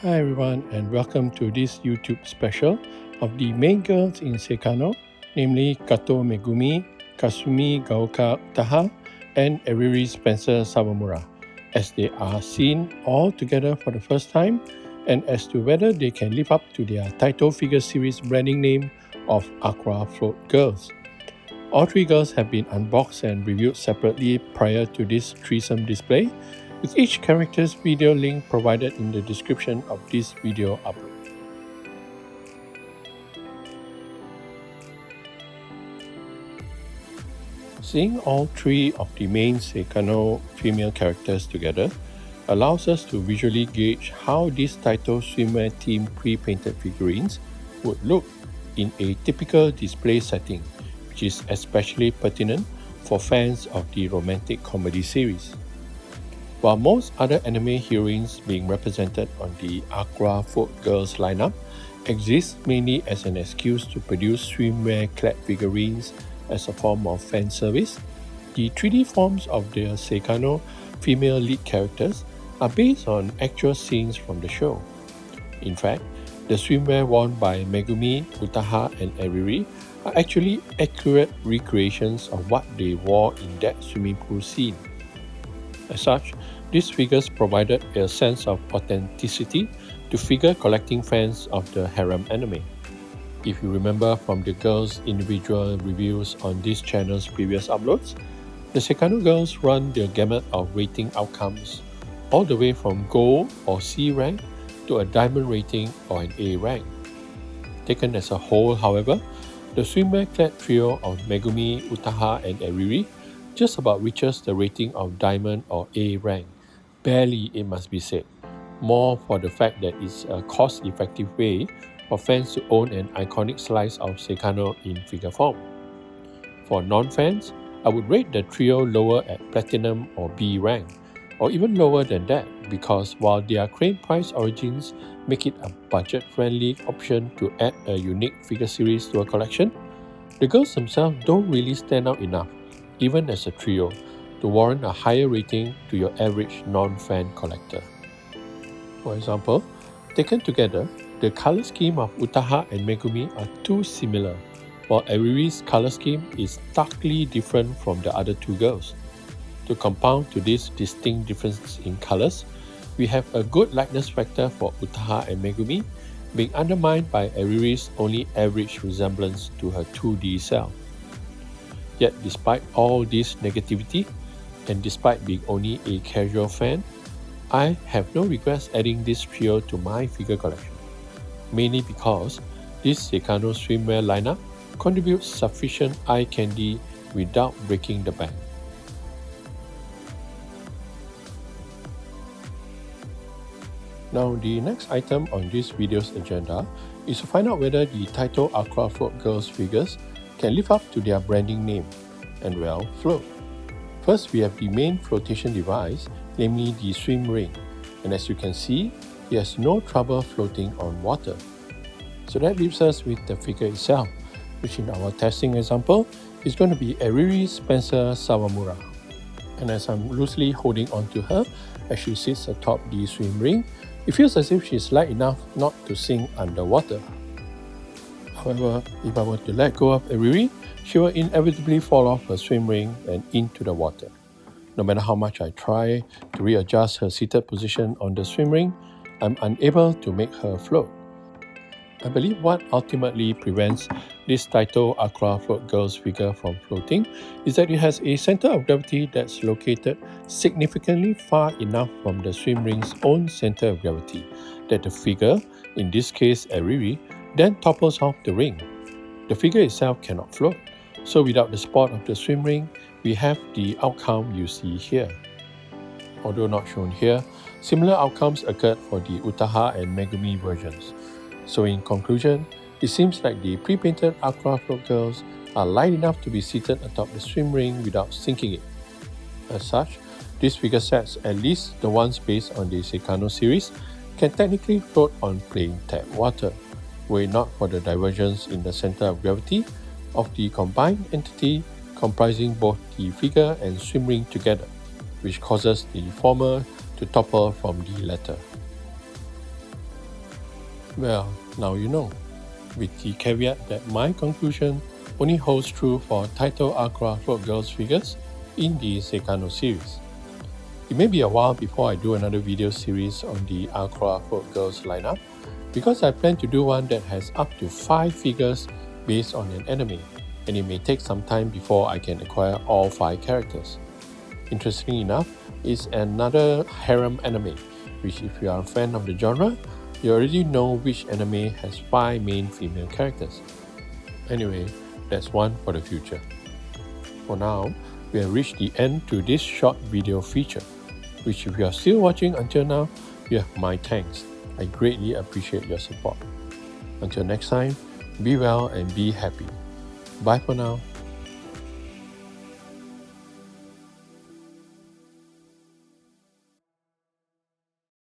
Hi everyone, and welcome to this YouTube special of the main girls in Saekano, namely Kato Megumi, Kasumi Gaoka Utaha, and Eriri Spencer Sawamura, as they are seen all together for the first time, and as to whether they can live up to their TAITO figure series branding name of Aqua Float Girls. All three girls have been unboxed and reviewed separately prior to this threesome display, with each character's video link provided in the description of this video upload. Seeing all three of the main Saekano female characters together allows us to visually gauge how these TAITO swimwear themed pre-painted figurines would look in a typical display setting, which is especially pertinent for fans of the romantic comedy series. While most other anime heroines being represented on the Aqua Float Girls lineup exist mainly as an excuse to produce swimwear-clad figurines as a form of fan service, the 3D forms of the Saekano female lead characters are based on actual scenes from the show. In fact, the swimwear worn by Megumi, Utaha, and Eriri are actually accurate recreations of what they wore in that swimming pool scene. As such, these figures provided a sense of authenticity to figure collecting fans of the harem anime. If you remember from the girls' individual reviews on this channel's previous uploads, the Saekano girls run their gamut of rating outcomes, all the way from Gold or C rank to a Diamond rating or an A rank. Taken as a whole, however, the swimwear-clad trio of Megumi, Utaha, and Eriri just about reaches the rating of Diamond or A rank. Barely, it must be said, more for the fact that it's a cost-effective way for fans to own an iconic slice of Saekano in figure form. For non-fans, I would rate the trio lower at Platinum or B rank, or even lower than that, because while their crane price origins make it a budget-friendly option to add a unique figure series to a collection, the girls themselves don't really stand out enough, even as a trio, to warrant a higher rating to your average non-fan collector. For example, taken together, the color scheme of Utaha and Megumi are too similar, while Eriri's color scheme is starkly different from the other two girls. To compound to this distinct difference in colors, we have a good likeness factor for Utaha and Megumi being undermined by Eriri's only average resemblance to her 2D self. Yet despite all this negativity, and despite being only a casual fan, I have no regrets adding this trio to my figure collection, mainly because this Saekano swimwear lineup contributes sufficient eye candy without breaking the bank. Now, the next item on this video's agenda is to find out whether the TAITO Aqua Float Girls figures can live up to their branding name, and well, float. First, we have the main flotation device, namely the swim ring, and as you can see, it has no trouble floating on water. So that leaves us with the figure itself, which in our testing example is going to be Eriri Spencer Sawamura. And as I'm loosely holding onto her as she sits atop the swim ring, it feels as if she's light enough not to sink underwater. However, if I were to let go of Eriri, she will inevitably fall off her swim ring and into the water. No matter how much I try to readjust her seated position on the swim ring, I'm unable to make her float. I believe what ultimately prevents this TAITO Aqua Float Girls figure from floating is that it has a center of gravity that's located significantly far enough from the swim ring's own center of gravity that the figure, in this case Eriri, then topples off the ring. The figure itself cannot float, so without the support of the swim ring, we have the outcome you see here. Although not shown here, similar outcomes occurred for the Utaha and Megumi versions. So in conclusion, it seems like the pre-painted Aqua Float Girls are light enough to be seated atop the swim ring without sinking it. As such, these figure sets, at least the ones based on the Saekano series, can technically float on plain tap water, were it not for the divergence in the center of gravity of the combined entity comprising both the figure and swim ring together, which causes the former to topple from the latter. Well, now you know, with the caveat that my conclusion only holds true for TAITO AQUA FLOAT GIRLS figures in the Saekano series. It may be a while before I do another video series on the Aqua FLOAT GIRLS lineup, because I plan to do one that has up to 5 figures based on an anime, and it may take some time before I can acquire all 5 characters. Interestingly enough, it's another harem anime, which if you are a fan of the genre, you already know which anime has 5 main female characters. Anyway, that's one for the future. For now, we have reached the end to this short video feature, which if you are still watching until now, you have my thanks. I greatly appreciate your support. Until next time, be well and be happy. Bye for now.